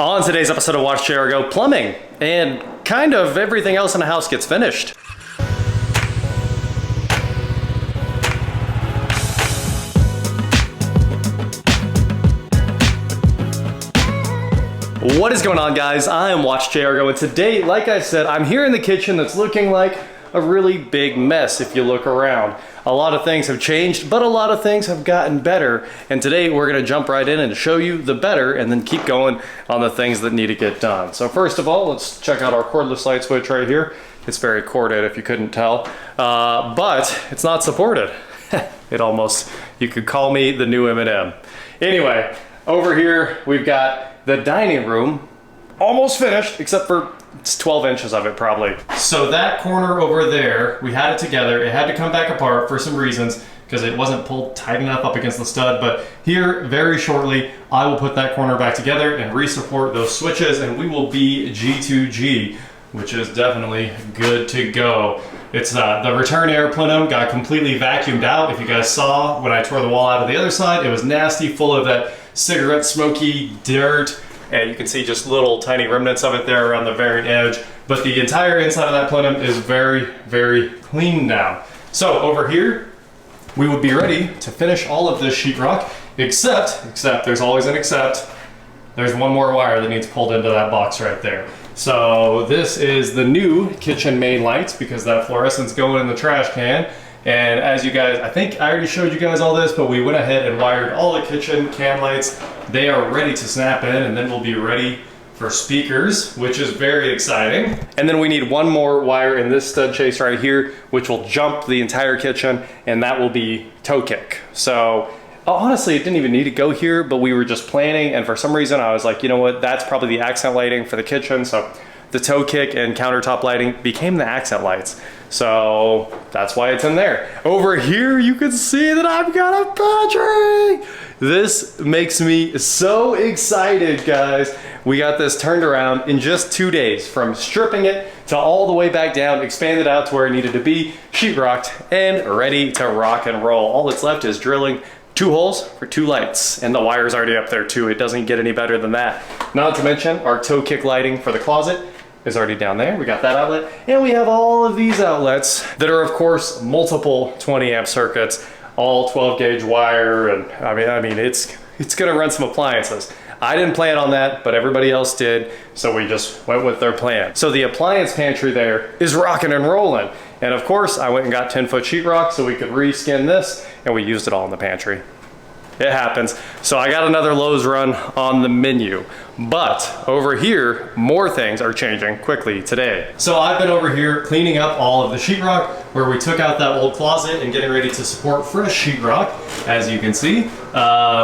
On today's episode of WatchJRGo, plumbing and kind of everything else in the house gets finished. What is going on, guys? I am WatchJRGo, and today, like I said, I'm here in the kitchen that's looking like a really big mess if you look around. A lot of things have changed, but a lot of things have gotten better. And today we're gonna jump right in and show you the better and then keep going on the things that need to get done. So first of all, let's check out our cordless light switch right here. It's very corded if you couldn't tell, but it's not supported. It almost, you could call me the new M&M. Anyway, over here we've got the dining room, almost finished, except for it's 12 inches of it probably. So that corner over there, we had it together. It had to come back apart for some reasons because it wasn't pulled tight enough up against the stud. But here, very shortly, I will put that corner back together and re-support those switches, and we will be G2G, which is definitely good to go. It's the return air plenum got completely vacuumed out. If you guys saw when I tore the wall out of the other side, it was nasty, full of that cigarette smoky dirt. And you can see just little tiny remnants of it there around the very edge. But the entire inside of that plenum is very, very clean now. So over here, we would be ready to finish all of this sheetrock, except there's always an except. There's one more wire that needs pulled into that box right there. So this is the new kitchen main lights because that fluorescent's going in the trash can. And as you guys, I think I already showed you guys all this, but we went ahead and wired all the kitchen can lights. They are ready to snap in, and then we'll be ready for speakers, which is very exciting. And then we need one more wire in this stud chase right here, which will jump the entire kitchen, and that will be toe kick. So honestly, it didn't even need to go here, but we were just planning, and for some reason I was like, you know what, that's probably the accent lighting for the kitchen. So the toe kick and countertop lighting became the accent lights. So that's why it's in there. Over here, you can see that I've got a pantry. This makes me so excited, guys. We got this turned around in just 2 days, from stripping it to all the way back down, expanded out to where it needed to be, sheetrocked, and ready to rock and roll. All that's left is drilling 2 holes for 2 lights, and the wire's already up there too. It doesn't get any better than that. Not to mention our toe kick lighting for the closet is already down there. We got that outlet, and we have all of these outlets that are of course multiple 20 amp circuits, all 12 gauge wire, and I mean it's gonna run some appliances. I didn't plan on that, but everybody else did, so we just went with their plan. So the appliance pantry there is rocking and rolling, and of course I went and got 10-foot sheetrock so we could reskin this, and we used it all in the pantry. It happens. So I got another Lowe's run on the menu. But over here, more things are changing quickly today. So I've been over here cleaning up all of the sheetrock where we took out that old closet and getting ready to support fresh sheetrock. As you can see,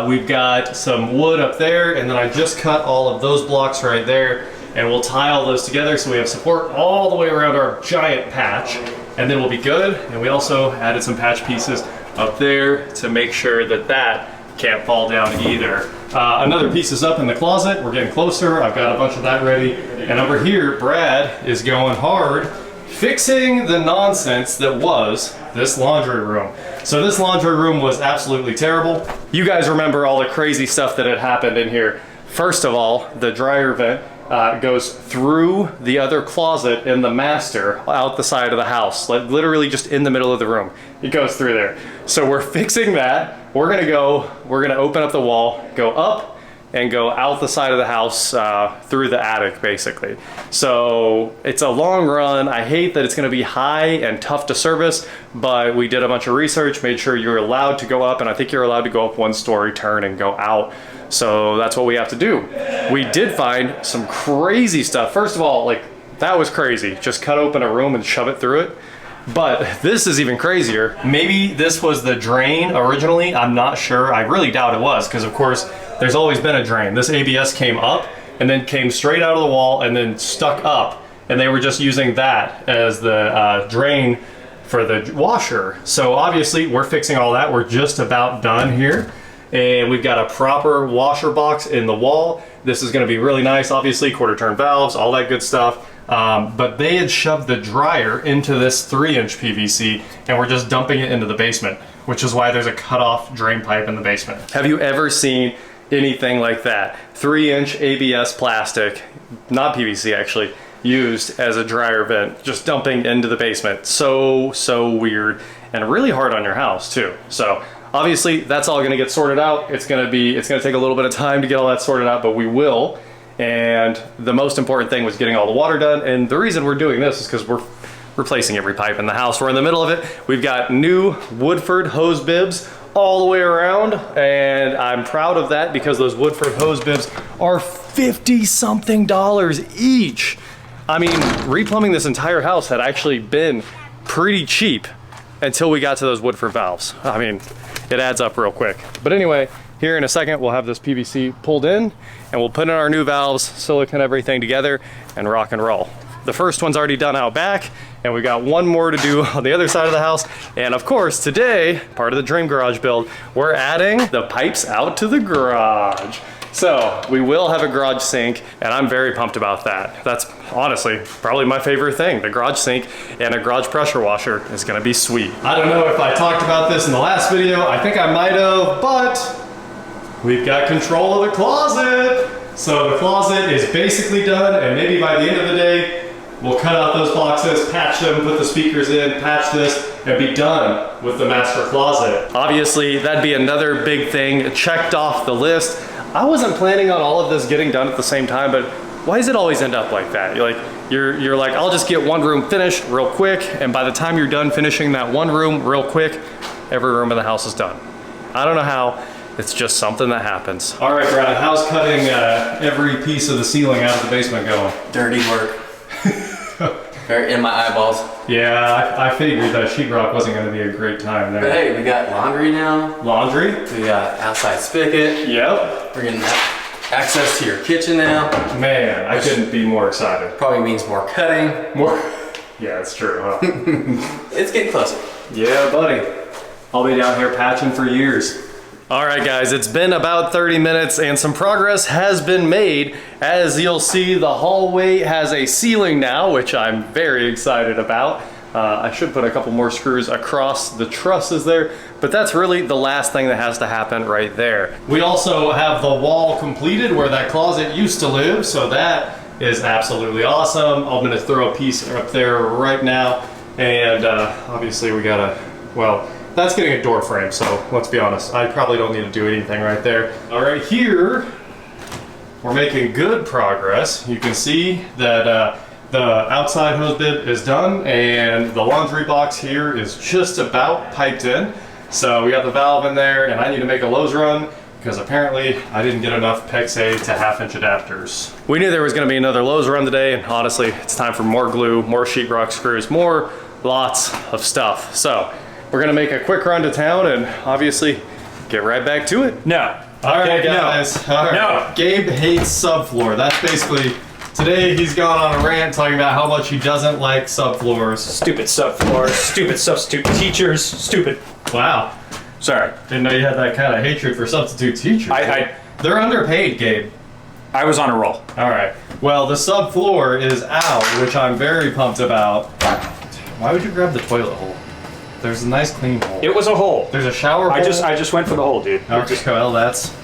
we've got some wood up there, and then I just cut all of those blocks right there, and we'll tie all those together so we have support all the way around our giant patch, and then we'll be good. And we also added some patch pieces up there to make sure that that can't fall down either. Another piece is up in the closet. We're getting closer. I've got a bunch of that ready. And over here, Brad is going hard, fixing the nonsense that was this laundry room. So this laundry room was absolutely terrible. You guys remember all the crazy stuff that had happened in here. First of all, the dryer vent goes through the other closet in the master out the side of the house, like literally just in the middle of the room. It goes through there. So we're fixing that. We're gonna open up the wall, go up, and go out the side of the house through the attic, basically. So it's a long run. I hate that it's gonna be high and tough to service, but we did a bunch of research, made sure you're allowed to go up, and I think you're allowed to go up 1 story, turn, and go out. So that's what we have to do. We did find some crazy stuff. First of all, like, that was crazy. Just cut open a room and shove it through it. But this is even crazier. Maybe this was the drain originally. I'm not sure. I really doubt it was, because of course there's always been a drain. This ABS came up and then came straight out of the wall and then stuck up, and they were just using that as the drain for the washer. So obviously we're fixing all that. We're just about done here, and we've got a proper washer box in the wall. This is going to be really nice. Obviously, 1/4 turn valves, all that good stuff. But they had shoved the dryer into this 3-inch PVC, and we're just dumping it into the basement, which is why there's a cut-off drain pipe in the basement. Have you ever seen anything like that. 3-inch ABS plastic, not PVC actually, used as a dryer vent, just dumping into the basement. So weird and really hard on your house too. So obviously that's all gonna get sorted out. It's gonna take a little bit of time to get all that sorted out, but we will. And the most important thing was getting all the water done. And the reason we're doing this is because we're replacing every pipe in the house. We're in the middle of it. We've got new Woodford hose bibs all the way around, and I'm proud of that because those Woodford hose bibs are $50-something each. I mean, replumbing this entire house had actually been pretty cheap until we got to those Woodford valves. I mean, it adds up real quick. But anyway, here in a second, we'll have this PVC pulled in and we'll put in our new valves, silicone everything together, and rock and roll. The first one's already done out back, and we got one more to do on the other side of the house. And of course, today, part of the dream garage build, we're adding the pipes out to the garage. So we will have a garage sink, and I'm very pumped about that. That's honestly probably my favorite thing. The garage sink and a garage pressure washer is gonna be sweet. I don't know if I talked about this in the last video. I think I might have, but we've got control of the closet. So the closet is basically done, and maybe by the end of the day, we'll cut out those boxes, patch them, put the speakers in, patch this, and be done with the master closet. Obviously, that'd be another big thing checked off the list. I wasn't planning on all of this getting done at the same time, but why does it always end up like that? You're like, I'll just get one room finished real quick, and by the time you're done finishing that one room real quick, every room in the house is done. I don't know how. It's just something that happens. All right, Brad, how's cutting every piece of the ceiling out of the basement going? Dirty work. Very in my eyeballs. Yeah, I figured that sheetrock wasn't going to be a great time there. But hey, we got laundry now. Laundry? We got outside spigot. Yep. We're getting access to your kitchen now. Man, I couldn't be more excited. Probably means more cutting. More? Yeah, it's true, huh? It's getting closer. Yeah, buddy. I'll be down here patching for years. All right, guys, it's been about 30 minutes and some progress has been made. As you'll see, the hallway has a ceiling now, which I'm very excited about. I should put a couple more screws across the trusses there, but that's really the last thing that has to happen right there. We also have the wall completed where that closet used to live, so that is absolutely awesome. I'm gonna throw a piece up there right now, and obviously we gotta, well, that's getting a door frame, so let's be honest, I probably don't need to do anything right there. All right, here, we're making good progress. You can see that the outside hose bib is done, and the laundry box here is just about piped in. So we got the valve in there, and I need to make a Lowe's run, because apparently I didn't get enough PEX-A to 1/2-inch adapters. We knew there was gonna be another Lowe's run today, and honestly, it's time for more glue, more sheetrock screws, more lots of stuff. So, we're gonna make a quick run to town and obviously get right back to it. No. All right, guys. No. All right. No. Gabe hates Subfloor. That's basically, today he's gone on a rant talking about how much he doesn't like subfloors. Stupid subfloor, stupid substitute teachers, stupid. Wow. Sorry. Didn't know you had that kind of hatred for substitute teachers. They're underpaid, Gabe. I was on a roll. All right. Well, the subfloor is out, which I'm very pumped about. Why would you grab the toilet hole? There's a nice clean hole. It was a hole. There's a shower hole? I just went for the hole, dude. Okay, well, that's...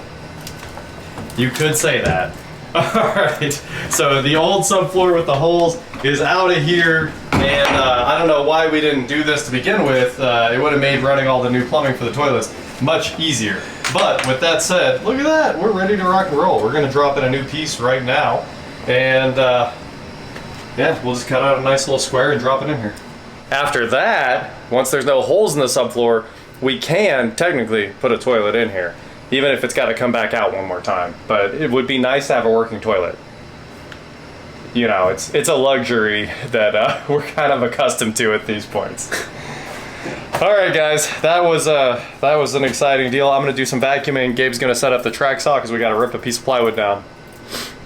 You could say that. Alright, so the old subfloor with the holes is out of here, and I don't know why we didn't do this to begin with. It would have made running all the new plumbing for the toilets much easier. But with that said, look at that, we're ready to rock and roll. We're gonna drop in a new piece right now, and yeah, we'll just cut out a nice little square and drop it in here. After that, once there's no holes in the subfloor, we can technically put a toilet in here, even if it's got to come back out one more time. But it would be nice to have a working toilet. You know, it's a luxury that we're kind of accustomed to at these points. All right, guys, that was an exciting deal. I'm gonna do some vacuuming. Gabe's gonna set up the track saw because we got to rip a piece of plywood down,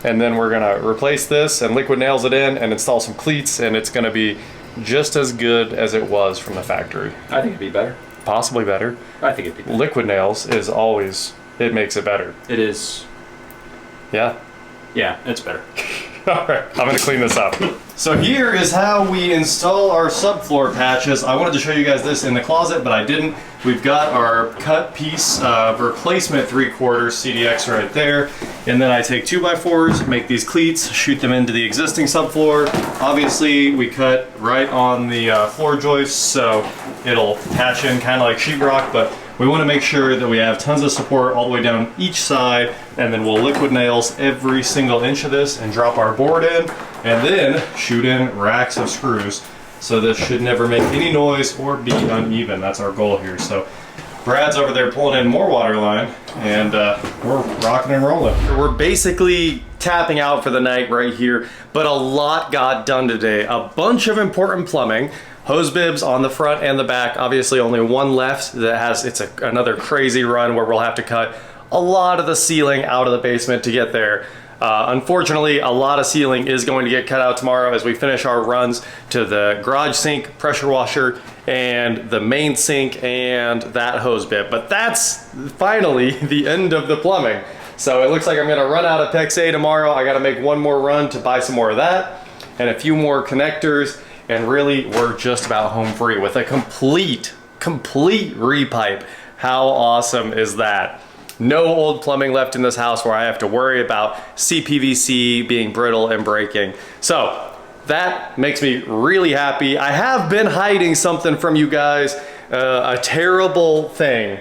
and then we're gonna replace this and liquid nails it in and install some cleats, and it's gonna be just as good as it was from the factory. I think it'd be better. Possibly better. I think it'd be better. Liquid nails is always, it makes it better. It is. Yeah. Yeah, it's better. All right, I'm gonna clean this up. So here is how we install our subfloor patches. I wanted to show you guys this in the closet, but I didn't we've got our cut piece of replacement 3/4 CDX right there. And then I take 2x4s, make these cleats, shoot them into the existing subfloor. Obviously, we cut right on the floor joists, so it'll patch in kind of like sheetrock, but we want to make sure that we have tons of support all the way down each side, and then we'll liquid nails every single inch of this and drop our board in, and then shoot in racks of screws. So this should never make any noise or be uneven. That's our goal here. So Brad's over there pulling in more water line, and we're rocking and rolling. We're basically tapping out for the night right here, but a lot got done today. A bunch of important plumbing, hose bibs on the front and the back. Obviously only one left that has, it's another crazy run where we'll have to cut a lot of the ceiling out of the basement to get there. Unfortunately, a lot of ceiling is going to get cut out tomorrow as we finish our runs to the garage sink, pressure washer, and the main sink and that hose bib. But that's finally the end of the plumbing. So it looks like I'm gonna run out of PEX-A tomorrow. I gotta make one more run to buy some more of that and a few more connectors, and really we're just about home free with a complete repipe. How awesome is that? No old plumbing left in this house where I have to worry about CPVC being brittle and breaking. So that makes me really happy. I have been hiding something from you guys, a terrible thing.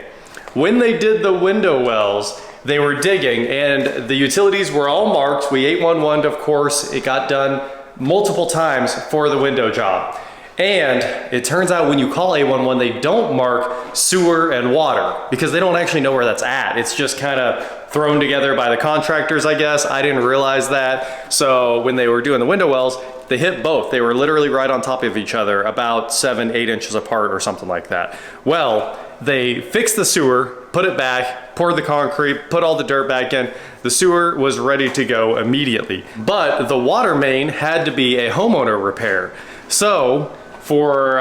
When they did the window wells, they were digging and the utilities were all marked. We 811'd, of course. It got done multiple times for the window job. And it turns out when you call 811, they don't mark sewer and water because they don't actually know where that's at. It's just kind of thrown together by the contractors, I guess. I didn't realize that. So when they were doing the window wells, they hit both. They were literally right on top of each other, about 7-8 inches apart or something like that. Well, they fixed the sewer, put it back, poured the concrete, put all the dirt back in. The sewer was ready to go immediately. But the water main had to be a homeowner repair. So for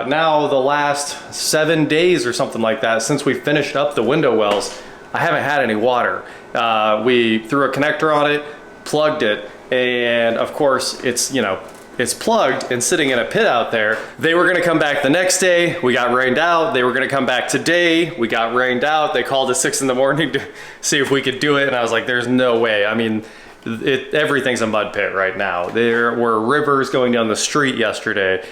now the last 7 days or something like that, since we finished up the window wells, I haven't had any water. We threw a connector on it, plugged it, and of course it's, you know, it's plugged and sitting in a pit out there. They were gonna come back the next day, we got rained out. They were gonna come back today, we got rained out. They called at 6 in the morning to see if we could do it, and I was like, there's no way. I mean, everything's a mud pit right now. There were rivers going down the street yesterday.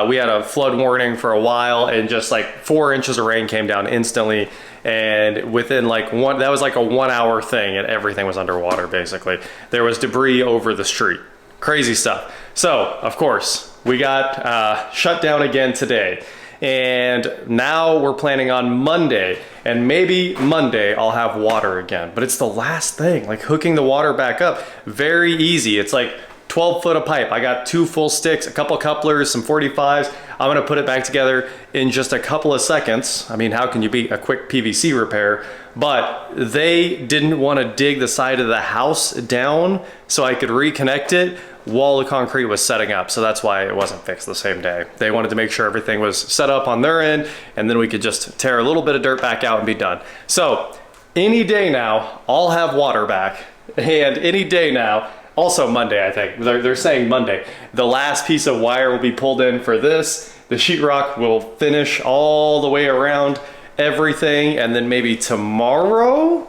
We had a flood warning for a while, and just like 4 inches of rain came down instantly. And within like that was like a 1 hour thing, and everything was underwater basically. There was debris over the street. Crazy stuff. So, of course, we got shut down again today. And now we're planning on Monday, and maybe Monday I'll have water again. But it's the last thing, like hooking the water back up. Very easy. It's like 12 foot of pipe. I got 2 full sticks, a couple couplers, some 45s. I'm gonna put it back together in just a couple of seconds. I mean, how can you beat a quick PVC repair? But they didn't want to dig the side of the house down so I could reconnect it while the concrete was setting up. So that's why it wasn't fixed the same day. They wanted to make sure everything was set up on their end, and then we could just tear a little bit of dirt back out and be done. So any day now, I'll have water back, and any day now, also Monday, I think. They're saying Monday. The last piece of wire will be pulled in for this. The sheetrock will finish all the way around everything, and then maybe tomorrow,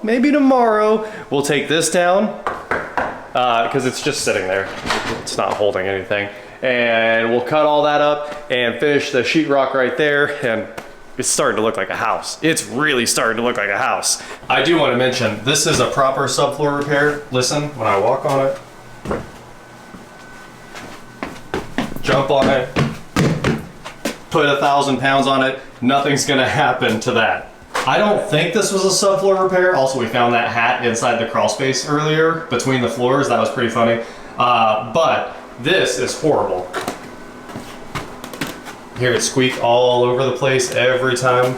we'll take this down because it's just sitting there. It's not holding anything. And we'll cut all that up and finish the sheetrock right there, and it's starting to look like a house. It's really starting to look like a house. I do want to mention, this is a proper subfloor repair. Listen, when I walk on it, jump on it, put 1,000 pounds on it, nothing's gonna happen to that. I don't think this was a subfloor repair. Also, we found that hat inside the crawl space earlier between the floors. That was pretty funny. But this is horrible. Hear it squeak all over the place every time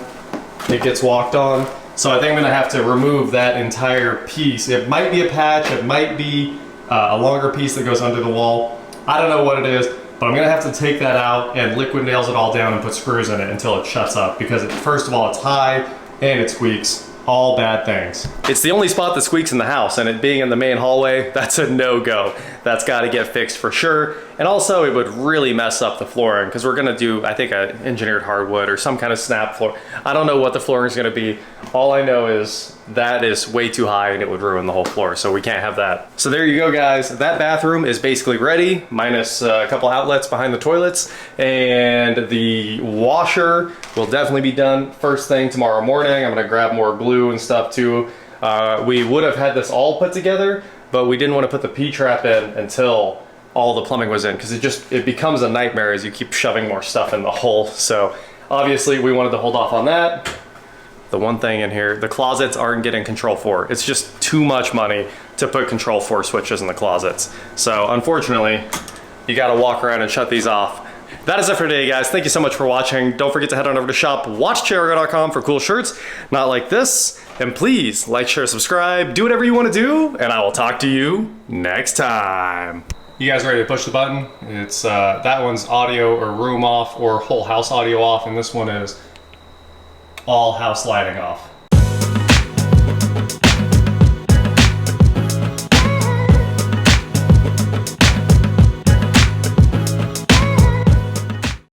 it gets walked on. So I think I'm gonna have to remove that entire piece. It might be a patch, it might be a longer piece that goes under the wall. I don't know what it is, but I'm gonna have to take that out and liquid nails it all down and put screws in it until it shuts up, because first of all, it's high and it squeaks. All bad things. It's the only spot that squeaks in the house, and it being in the main hallway, that's a no-go. That's got to get fixed for sure. And also it would really mess up the flooring because we're going to do, I think, an engineered hardwood or some kind of snap floor. I don't know what the flooring is going to be. All I know is that is way too high and it would ruin the whole floor, so we can't have that. So there you go, guys. That bathroom is basically ready, minus a couple outlets behind the toilets, and the washer will definitely be done first thing tomorrow morning. I'm gonna grab more glue and stuff too. We would have had this all put together, but we didn't want to put the P-trap in until all the plumbing was in, because it becomes a nightmare as you keep shoving more stuff in the hole. So obviously we wanted to hold off on that. The one thing in here, the closets aren't getting control 4. It's just too much money to put control 4 switches in the closets. So unfortunately, you gotta walk around and shut these off. That is it for today, guys. Thank you so much for watching. Don't forget to head on over to shop WatchJRGo.com for cool shirts, not like this. And please like, share, subscribe, do whatever you want to do, and I will talk to you next time. You guys ready to push the button? It's that one's audio or room off or whole house audio off, and this one is all house lighting off.